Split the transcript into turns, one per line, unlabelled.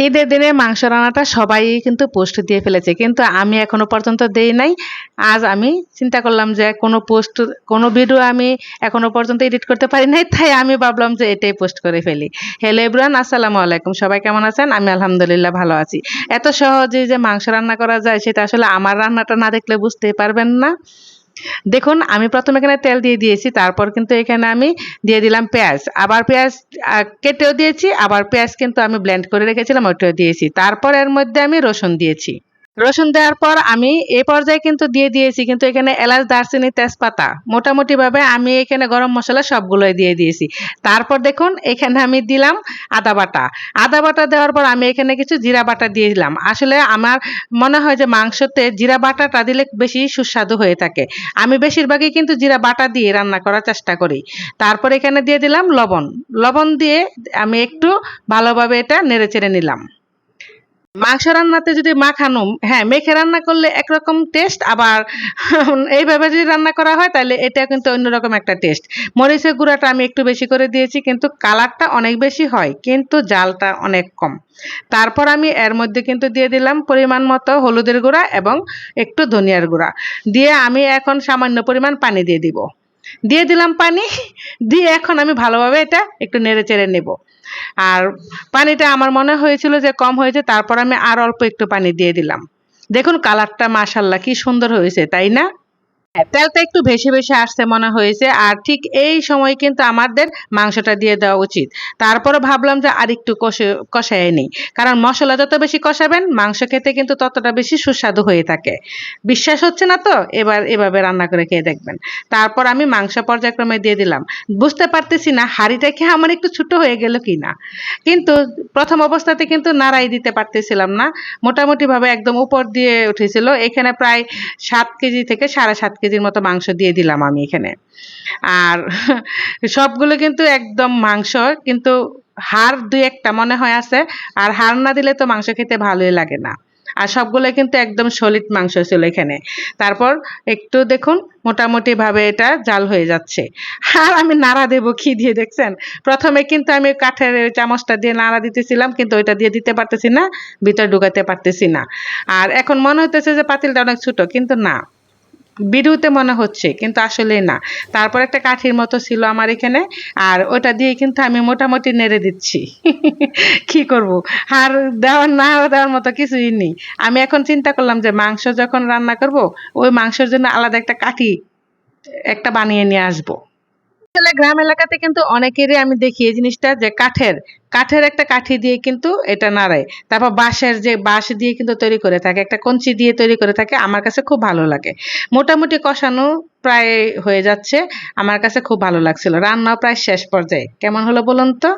ঈদের দিনে মাংস রান্নাটা সবাই কিন্তু পোস্ট দিয়ে ফেলেছে, কিন্তু আমি এখনো পর্যন্ত দেই নাই। আজ আমি চিন্তা করলাম যে কোনো ভিডিও আমি এখনো পর্যন্ত এডিট করতে পারি নাই, তাই আমি ভাবলাম যে এটাই পোস্ট করে ফেলি। হ্যালো এভরিওয়ান, আসসালামু আলাইকুম। সবাই কেমন আছেন? আমি আলহামদুলিল্লাহ ভালো আছি। এত সহজেই যে মাংস রান্না করা যায় সেটা আসলে আমার রান্নাটা না দেখলে বুঝতেই পারবেন না। দেখুন, আমি প্রথমে এখানে তেল দিয়ে দিয়েছি, তারপর কিন্তু এখানে আমি দিয়ে দিলাম পেঁয়াজ, আবার পেঁয়াজ কেটেও দিয়েছি, আবার পেঁয়াজ কিন্তু আমি ব্লেন্ড করে রেখেছিলাম ওইটাও দিয়েছি। তারপর এর মধ্যে আমি রসুন দিয়েছি। রসুন দেওয়ার পর আমি এই পর্যায়ে কিন্তু দিয়ে দিয়েছি কিন্তু এখানে এলাচ, দারচিনি, তেজপাতা, মোটামুটি ভাবে আমি এখানে গরম মশলা সবগুলোই দিয়ে দিয়েছি। তারপর দেখুন এখানে আমি দিলাম আদা বাটা। আদা বাটা দেওয়ার পর আমি এখানে কিছু জিরা বাটা দিয়ে দিলাম। আসলে আমার মনে হয় যে মাংসতে জিরা বাটাটা দিলে বেশি সুস্বাদু হয়ে থাকে। আমি বেশিরভাগই কিন্তু জিরা বাটা দিয়ে রান্না করার চেষ্টা করি। তারপর এখানে দিয়ে দিলাম লবণ। লবণ দিয়ে আমি একটু ভালোভাবে এটা নেড়েচেড়ে নিলাম। মাংস রান্নাতে যদি মাখানো, হ্যাঁ, মেখে রান্না করলে একরকম টেস্ট, আবার এইভাবে যদি রান্না করা হয় তাহলে এটা কিন্তু অন্যরকম একটা টেস্ট। মরিচের গুঁড়াটা আমি একটু বেশি করে দিয়েছি, কিন্তু কালারটা অনেক বেশি হয়, কিন্তু জালটা অনেক কম। তারপর আমি এর মধ্যে কিন্তু দিয়ে দিলাম পরিমাণ মতো হলুদের গুঁড়া এবং একটু ধনিয়ার গুঁড়া দিয়ে আমি এখন সামান্য পরিমাণ পানি দিয়ে দিব। দিয়ে দিলাম পানি, দিয়ে এখন আমি ভালোভাবে এটা একটু নেড়ে চেড়ে নেব। আর পানিটা আমার মনে হয়েছিল যে কম হয়েছে, তারপর আমি আর অল্প একটু পানি দিয়ে দিলাম। দেখুন কালারটা মাশাআল্লাহ কি সুন্দর হয়েছে, তাই না? হ্যাঁ, তেলটা একটু ভেসে ভেসে আসছে মনে হয়েছে, আর ঠিক এই সময় কিন্তু আমাদের মাংসটা দিয়ে দেওয়া উচিত। তারপরে ভাবলাম যে আর একটু কষায় নিই, কারণ মশলা যত বেশি কষাবেন মাংস খেতে কিন্তু ততটা বেশি সুস্বাদু হয়ে থাকে। বিশ্বাস হচ্ছে না তো? এবার এভাবে রান্না করে খেয়ে দেখবেন। তারপর আমি মাংস পর্যায়ক্রমে দিয়ে দিলাম। বুঝতে পারতেছি না হাঁড়িটা কি আমার একটু ছোট হয়ে গেল কিনা, কিন্তু প্রথম অবস্থাতে কিন্তু নাড়াই দিতে পারতেছিলাম না। মোটামুটি ভাবে একদম উপর দিয়ে উঠেছিল। এখানে প্রায় 7 কেজি থেকে 7.5 কেজির মতো মাংস দিয়ে দিলাম আমি এখানে। আর সবগুলো কিন্তু একদম মাংস, কিন্তু হাড় দুই একটা মনে হয় আছে। আর হাড় না দিলে তো মাংস খেতে ভালোই লাগে না। আর সবগুলো কিন্তু একদম সলিড মাংস ছিল এখানে। তারপর একটু দেখুন মোটামুটি ভাবে এটা জাল হয়ে যাচ্ছে। আর আমি নাড়া দেবো কি দিয়ে দেখছেন? প্রথমে কিন্তু আমি কাঠের ওই চামচটা দিয়ে নাড়া দিতেছিলাম, কিন্তু ওইটা দিয়ে দিতে পারতেছি না, ভিতর ঢুকাতে পারতেছি না। আর এখন মনে হইতেছে যে পাতিলটা অনেক ছোট, কিন্তু না, ভিডিওতে মনে হচ্ছে কিন্তু আসলে না। তারপর একটা কাঠির মতো ছিল আমার এখানে, আর ওটা দিয়ে কিন্তু আমি মোটামুটি নেড়ে দিচ্ছি। কি করব, আর দেওয়ার না দেওয়ার মতো কিছুই নেই। আমি এখন চিন্তা করলাম যে মাংস যখন রান্না করব, ওই মাংসের জন্য আলাদা একটা কাঠি একটা বানিয়ে নিয়ে আসবো। আসলে গ্রাম এলাকাতে কিন্তু অনেকেরই আমি দেখি এই জিনিসটা, যে কাঠের একটা কাঠি দিয়ে কিন্তু এটা নাড়ায়। তারপর বাঁশের যে বাঁশ দিয়ে কিন্তু তৈরি করে থাকে, একটা কঞ্চি দিয়ে তৈরি করে থাকে। আমার কাছে খুব ভালো লাগে। মোটামুটি কষানো প্রায় হয়ে যাচ্ছে। আমার কাছে খুব ভালো লাগছিল। রান্নাও প্রায় শেষ পর্যায়ে। কেমন হলো বলুন তো?